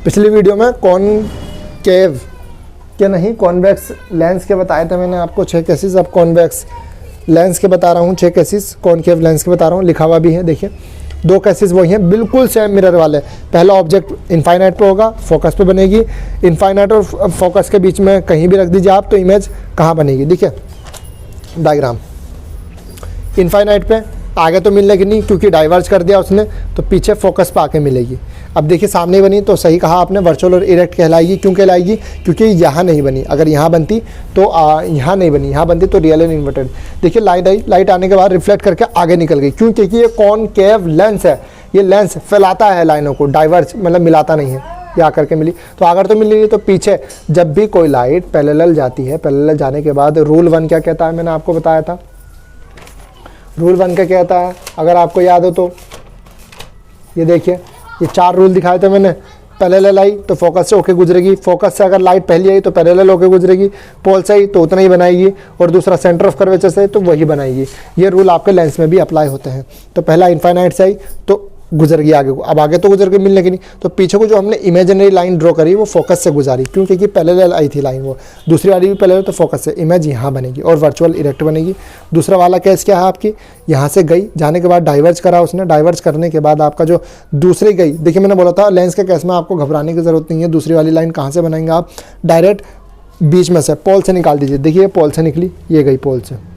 पिछली वीडियो में कॉनकेव के नहीं कॉन्वेक्स लेंस के बताए थे मैंने आपको 6 केसेस। अब कॉन्वेक्स लेंस के बता रहा हूँ 6 केसेस, कॉनकेव लेंस के बता रहा हूँ, लिखा हुआ भी है देखिए। 2 केसेस वही हैं, बिल्कुल सेम मिरर वाले। पहला ऑब्जेक्ट इनफाइनाइट पे होगा, फोकस पे बनेगी। इनफाइनाइट और फोकस के बीच में कहीं भी रख दीजिए आप तो इमेज कहाँ बनेगी, देखिए डायग्राम। इनफाइनाइट पे आगे तो मिलने की नहीं क्योंकि डाइवर्ज कर दिया उसने, तो पीछे फोकस पे आके मिलेगी। अब देखिए सामने बनी तो सही कहा आपने, वर्चुअल और इरेक्ट कहलाएगी। क्यों कहलाएगी? क्योंकि यहाँ नहीं बनी। अगर यहाँ बनती तो यहाँ नहीं बनी, यहाँ बनती तो रियल एंड इन्वर्टेड। देखिए लाइट आई, लाइट आने के बाद रिफ्लेक्ट करके आगे निकल गई। क्यों? क्योंकि ये कॉनकेव लेंस है, ये लेंस फैलाता है लाइनों को, डाइवर्ज मतलब मिलाता नहीं है। ये आकर के मिली तो अगर तो मिली तो पीछे जब भी कोई लाइट पैरेलल जाती है, पैरेलल जाने के बाद रूल 1 क्या कहता है, मैंने आपको बताया था। रूल 1 क्या कहता है अगर आपको याद हो तो, ये देखिए ये 4 रूल दिखाए थे मैंने। पैरेलल आई तो फोकस से होके गुजरेगी, फोकस से अगर लाइट पहली आई तो पैरेलल होके गुजरेगी, पोल से आई तो उतना ही बनाएगी, और दूसरा सेंटर ऑफ कर्वेचर से तो वही बनाएगी। ये रूल आपके लेंस में भी अप्लाई होते हैं। तो पहला इनफाइनाइट से आई तो गुजर गई आगे को, अब आगे तो गुजर के मिलने की नहीं, तो पीछे को जो हमने इमेजिनरी लाइन ड्रॉ करी वो फोकस से गुजारी। क्यों? क्योंकि पैरेलल आई थी लाइन, वो दूसरी वाली भी पैरेलल, तो फोकस से इमेज यहाँ बनेगी और वर्चुअल इरेक्ट बनेगी। दूसरा वाला केस क्या है आपकी, यहाँ से गई, जाने के बाद डाइवर्ज करा उसने, डाइवर्ज करने के बाद आपका जो दूसरी गई, देखिए मैंने बोला था लेंस के केस में आपको घबराने की जरूरत नहीं है। दूसरी वाली लाइन कहाँ से बनाएंगे आप, डायरेक्ट बीच में से पोल से निकाल दीजिए। देखिए पोल से निकली, ये गई पोल से,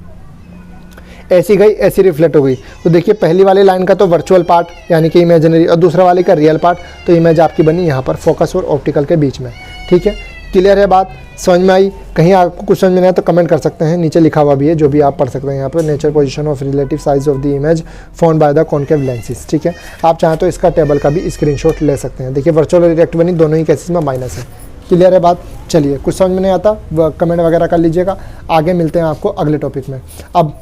ऐसी गई, ऐसी रिफ्लेक्ट हो गई। तो देखिए पहली वाली लाइन का तो वर्चुअल पार्ट यानी कि इमेजिनरी, और दूसरा वाले का रियल पार्ट, तो इमेज आपकी बनी यहाँ पर फोकस और ऑप्टिकल के बीच में। ठीक है, क्लियर है बात, समझ में आई? कहीं आपको कुछ समझ में नहीं आया तो कमेंट कर सकते हैं, नीचे लिखा हुआ भी है जो भी आप पढ़ सकते हैं यहाँ पर। Nature position of relative size of the image found by the concave lenses. ठीक है, आप चाहें तो इसका टेबल का भी स्क्रीनशॉट ले सकते हैं। देखिए वर्चुअल और इरेक्ट बनी, दोनों ही केसेस में माइनस है। क्लियर है बात? चलिए, कुछ समझ में नहीं आता कमेंट वगैरह कर लीजिएगा। आगे मिलते हैं आपको अगले टॉपिक में। अब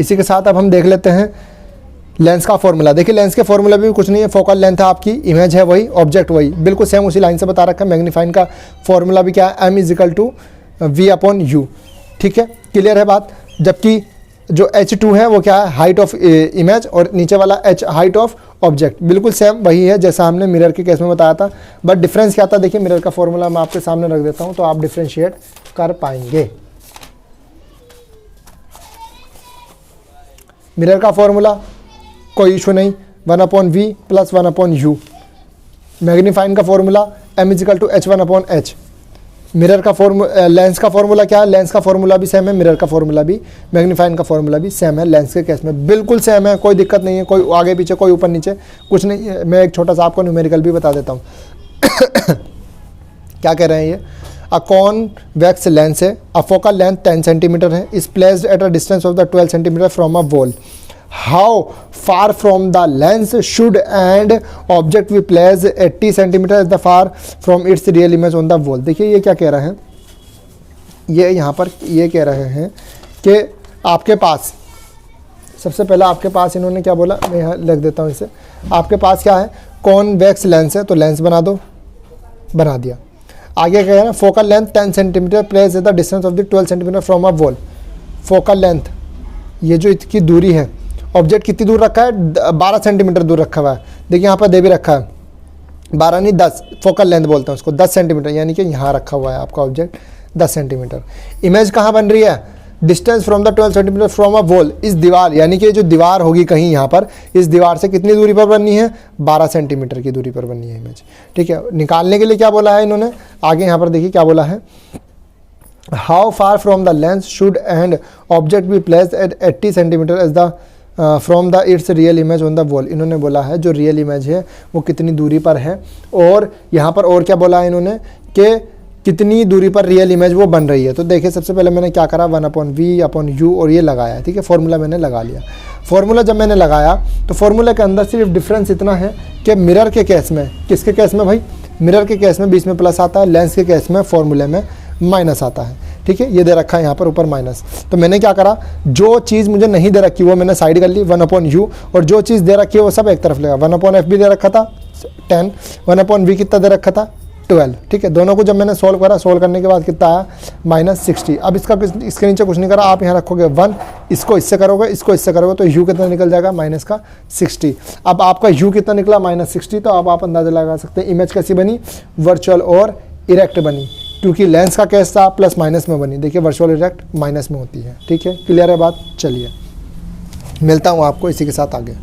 इसी के साथ अब हम देख लेते हैं लेंस का फॉर्मूला। देखिए लेंस के फॉर्मूला भी कुछ नहीं है, फोकल लेंथ है आपकी, इमेज है वही, ऑब्जेक्ट वही, बिल्कुल सेम उसी लाइन से बता रखा है। मैग्नीफाइंग का फॉर्मूला भी क्या है, m=v/u। ठीक है, क्लियर है बात? जबकि जो h2 है वो क्या है, हाइट ऑफ इमेज, और नीचे वाला h हाइट ऑफ ऑब्जेक्ट, बिल्कुल सेम वही है जैसा हमने मिरर के केस में बताया था। बट डिफरेंस क्या था, देखिए मिरर का फॉर्मूला मैं आपके सामने रख देता हूँ तो आप डिफ्रेंशिएट कर पाएंगे। मिरर का फॉर्मूला कोई इशू नहीं, 1/v + 1/u। मैग्नीफाइंग का फॉर्मूला m=h1/h। मिरर का लेंस का फॉर्मूला क्या है, लेंस का फॉर्मूला भी सेम है, मिरर का फॉर्मूला भी, मैग्नीफाइंग का फॉर्मूला भी सेम है। लेंस के केस में बिल्कुल सेम है, कोई दिक्कत नहीं है, कोई आगे पीछे कोई ऊपर नीचे कुछ नहीं है। मैं एक छोटा सा आपको न्यूमेरिकल भी बता देता हूँ। क्या कह रहे हैं ये, अ कॉन्वेक्स लेंस है, अ फोकल लेंथ 10 सेंटीमीटर है, is placed at a distance of the 12 centimetre from a wall. How far from the lens should and object be placed 80 centimetre is the far from its real image on the wall. देखिए ये क्या कह रहे हैं, ये यहाँ पर ये कह रहे हैं कि आपके पास, सबसे पहले आपके पास इन्होंने क्या बोला, मैं यहाँ लिख देता हूँ इसे। आपके पास क्या है, कॉन्वेक्स लेंस है तो लेंस बना दो, बना दिया। आगे क्या है ना, focal length 10 centimetre place the distance of the 12 centimetre from a wall. Focal length, ये जो इसकी दूरी है, ऑब्जेक्ट कितनी दूर रखा है, 12 सेंटीमीटर दूर रखा हुआ है। देखिए यहाँ पर दे भी रखा है, 12 नहीं 10, फोकल लेंथ बोलते हैं उसको, 10 सेंटीमीटर, यानी कि यहाँ रखा हुआ है आपका ऑब्जेक्ट 10 सेंटीमीटर। इमेज कहाँ बन रही है, distance from the 12 centimetre from a wall, इस दीवार, यानी कि जो दीवार होगी कहीं यहाँ पर, इस दीवार से कितनी दूरी पर बननी है, 12 सेंटीमीटर की दूरी पर बननी है इमेज। ठीक है, निकालने के लिए क्या बोला है इन्होंने, आगे यहाँ पर देखिए क्या बोला है, how far from the lens should and object be placed at 80 centimetre as the from the its real image on the wall. इन्होंने बोला है जो रियल इमेज है वो कितनी दूरी पर है, और यहाँ पर और क्या बोला है इन्होंने कि कितनी दूरी पर रियल इमेज वो बन रही है। तो देखिए सबसे पहले मैंने क्या करा, 1/v/u और ये लगाया। ठीक है, फॉर्मूला मैंने लगा लिया। फॉर्मूला जब मैंने लगाया तो फॉर्मूले के अंदर सिर्फ डिफरेंस इतना है कि मिरर के केस में, किसके केस में भाई, मिरर के केस में बीच में प्लस आता है, लेंस के केस में फॉर्मूले में माइनस आता है। ठीक है, ये दे रखा है यहाँ पर ऊपर माइनस। तो मैंने क्या करा, जो चीज़ मुझे नहीं दे रखी वो मैंने साइड कर ली 1/u, और जो चीज़ दे रखी है वो सब एक तरफ लेगा। 1/f भी दे रखा था 10, 1/v कितना दे रखा था 12। ठीक है, दोनों को जब मैंने सोल्व करा, सोल्व करने के बाद कितना आया -60। अब इसके नीचे कुछ नहीं करा, आप यहाँ रखोगे 1, इसको इससे करोगे, इसको इससे करोगे तो u कितना निकल जाएगा -60। अब आपका u कितना निकला -60, तो अब आप अंदाजा लगा सकते हैं इमेज कैसी बनी, वर्चुअल और इरेक्ट बनी, क्योंकि लेंस का केस था प्लस माइनस में बनी। देखिए वर्चुअल इरेक्ट माइनस में होती है। ठीक है, क्लियर है बात। चलिए मिलता हूँ आपको इसी के साथ आगे।